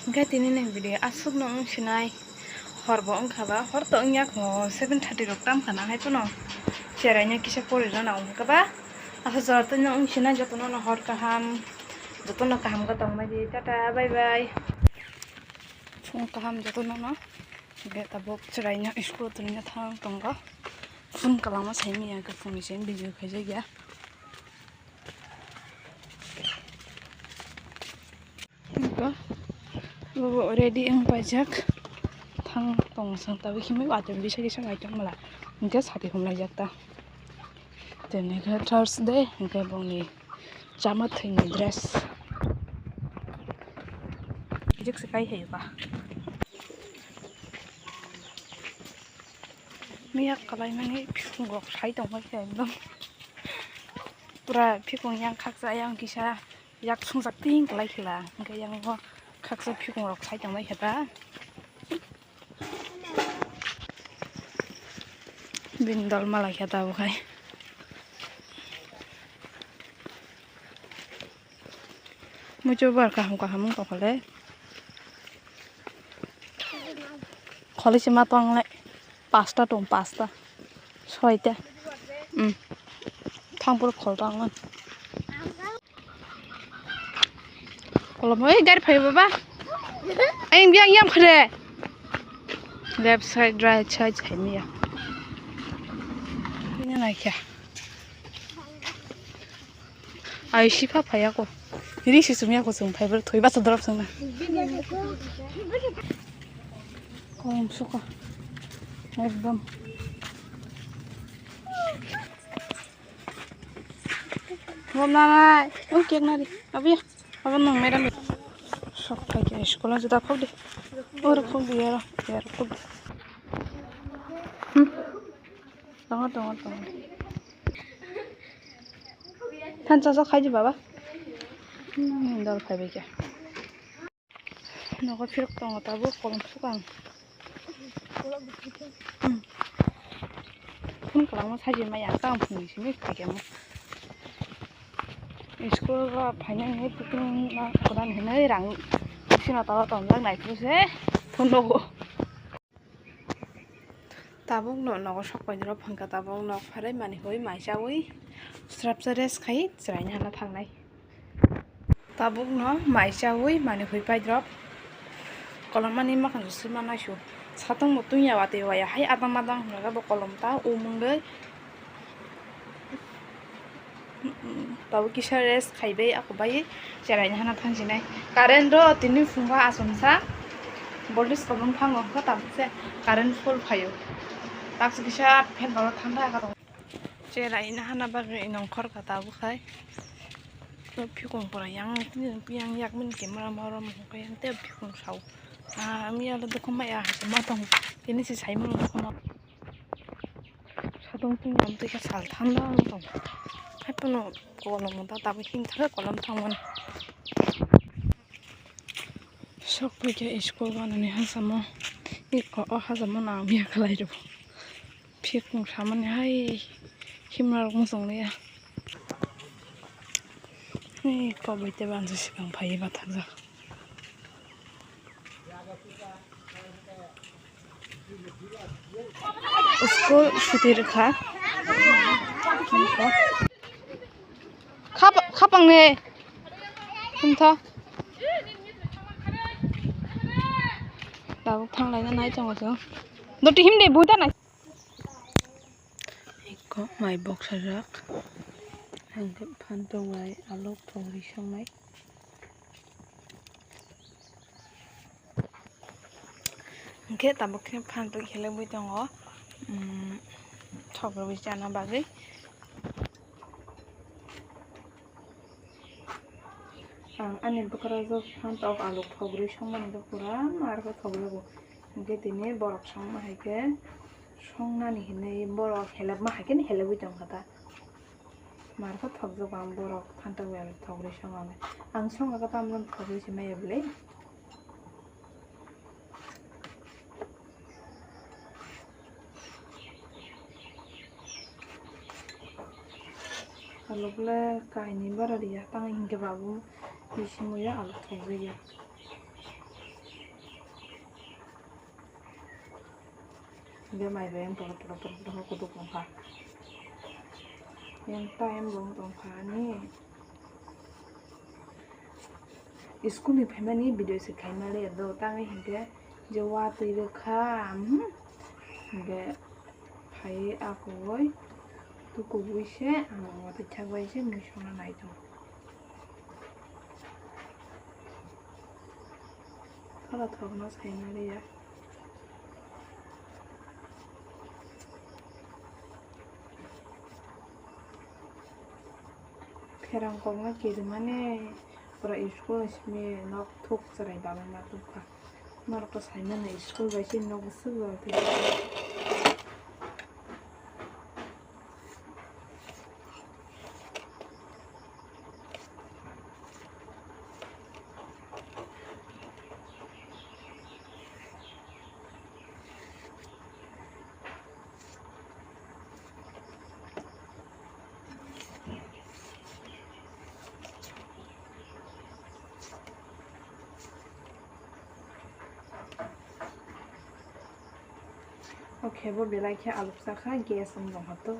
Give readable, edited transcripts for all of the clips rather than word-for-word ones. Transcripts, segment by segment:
Oke tini nih video asuk nong sinai horbo ongkaba horto ongyak mo 7:30 rok tam kana hai puno cerainya kisa pori rana ongkaba asa jorto nong sinai joto no hor kaham joto no kaham ka tongmai di tata bye bye fung kaham joto no ge tabok cerainya school tunya thang tonga fun kalama saimi ya ka fung sen video khaje ya already ang pajak thang tong sang tabi khimai watem bisa kisa ngaitam mala ingka sati humnai jakta tene ga Thursday ingka bongni chama thini dress jik sekai hai ba miyak kalai mani phikung rok sai tong mai ka ekdom pura phikung yang khaksa yang kisa yak sungjak ting kalai khila ingka yang ngo khaksa phikung rok sai tong mai khata bindol malai khata bukai mucho bar kaham to khale khole sima tong lai pasta tong pasta soita thangpur khol tangan kolom oi gar phai baba aim yang yam khare left side right side chaimiya ini na kya ai shifa phaya ko iri sisumya ko sum phai bar thoiba sa drop sum na kolom sokha ekdom ngom nai kek na di abi aban nang madam sok pakai sekolah sudah kau deh orang kau biar kau tunggu tan caca kaji baba dal kai beke naga firuk tunggu tabu kolom sukang pun kalau saja mah yang kang pun sini pakai mu school ka final ni picking na kodan hinai rang sina tawa tong lang nai kruse thono tabung no no sok pai dro phangka tabung no pharai mani hoi mai chawi strapchares khai chrai hana thangnai tabung no mai chawi mani hoi pai drop kolomani makan sima naisu satong mutunya wate waya hai adang madang naga bo kolom ta umungdei tahu kisah res khaibai aku bayi caranya hana thangsinai current ro tini fungba asomsa bolis kolom phango ko tamse current full phayo takse kisah fan balo thanda ka cerai hana bagi inongkhor ka tabu khai to phikung pora yang yak min camera marom ko yang te phikung sau ami ala dokoma ya ma tong ini si saimon dokoma sadong ting am te ka sal thanda tong hapono kolom ta tabi hing thara kolom thangmon sok pike school banani hasamo iko hasamo na mi khalai ro phikung samani hai himrar musong le ya ni ko boite banse sikang phai ba thangja school shuti rakha khapang ne kumtha daw thanglai na nai chang so doti himde buta na ko mai box rak hangke phantong lai alok thori songnai hangke tabok phanto khele bui tongo thogro bui jana bagai ani bukara jo phanto alok thogri songmani do pura marga thogro hangke tini borok songma haike songnani hinai borok helak ma haike ni helak bui tong kata marga thogjo bang borok phanto wel thogri songame ang songa ka tamron thogri simai eble alokle kaini bara dia tang hingke babu bisimuya alok thogri Dia mai yang tolong kutuk lompa. Yang time belum lompa nih. School ni payment ni video sekai male do tangi hingga jawa tirekam. Hingga pai aku boy. Tu kubu ise, waktu cabai ise musuhnya naik tu. Kalau thogna sekai male ya. Pherang kokna kiri mana? Pura school isme nok thuk sarai baba ma tukha. Mar ko sai mana school bai sin nok suwa te. Oke, bo belai ke aluk sokha gas om dong hato.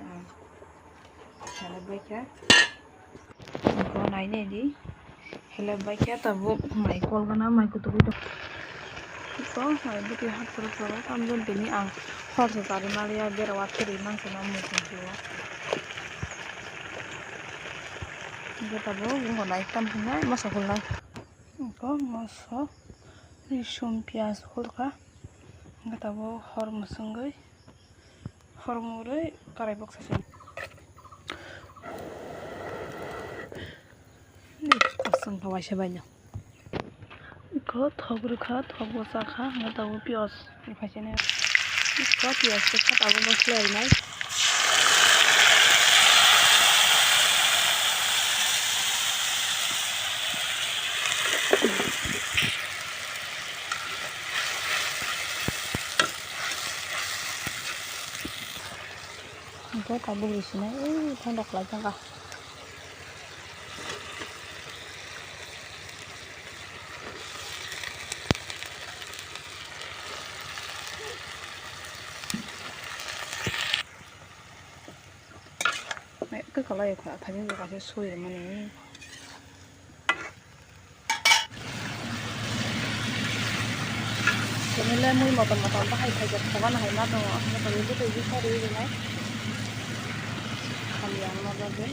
Hello baiknya. Ko nai ne di. Hello baiknya tabu mai kol kana mai kutu kutu. Ko mai buti hat pro amjon tini ang khor se tari malia berawat kiri mang sama mutu jiwa. Ko tabu ko nai tam hina masa kulai. Ko masa risum pias kulka. Nggak tahu hormon sungguh hormon karai box saja. Ini kosong kawan siapa Ikut thogor sokha nggak tahu pias ini pasien ikut pias dekat aku mau selesai nih. Itu tabung di sini, tandok lagi kah? Cái kalau ya kalau tadi juga kasih suai mana ini. Jadi lah mui motor pakai saja, kawan hai mata dong, motor itu tuh bisa di mana? Yang mana deh?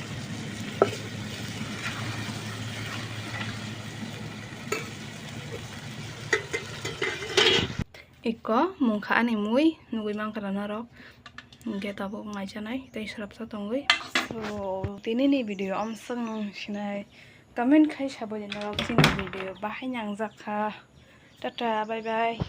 Iko mungka ani mui nunggu mang karena rok. Nggak tahu ngajar nih, kita serap tunggu. So, ini nih video om seng sini. Komen kai sabotin rok sini video. Bahaya yang zakha. Dadah, bye bye.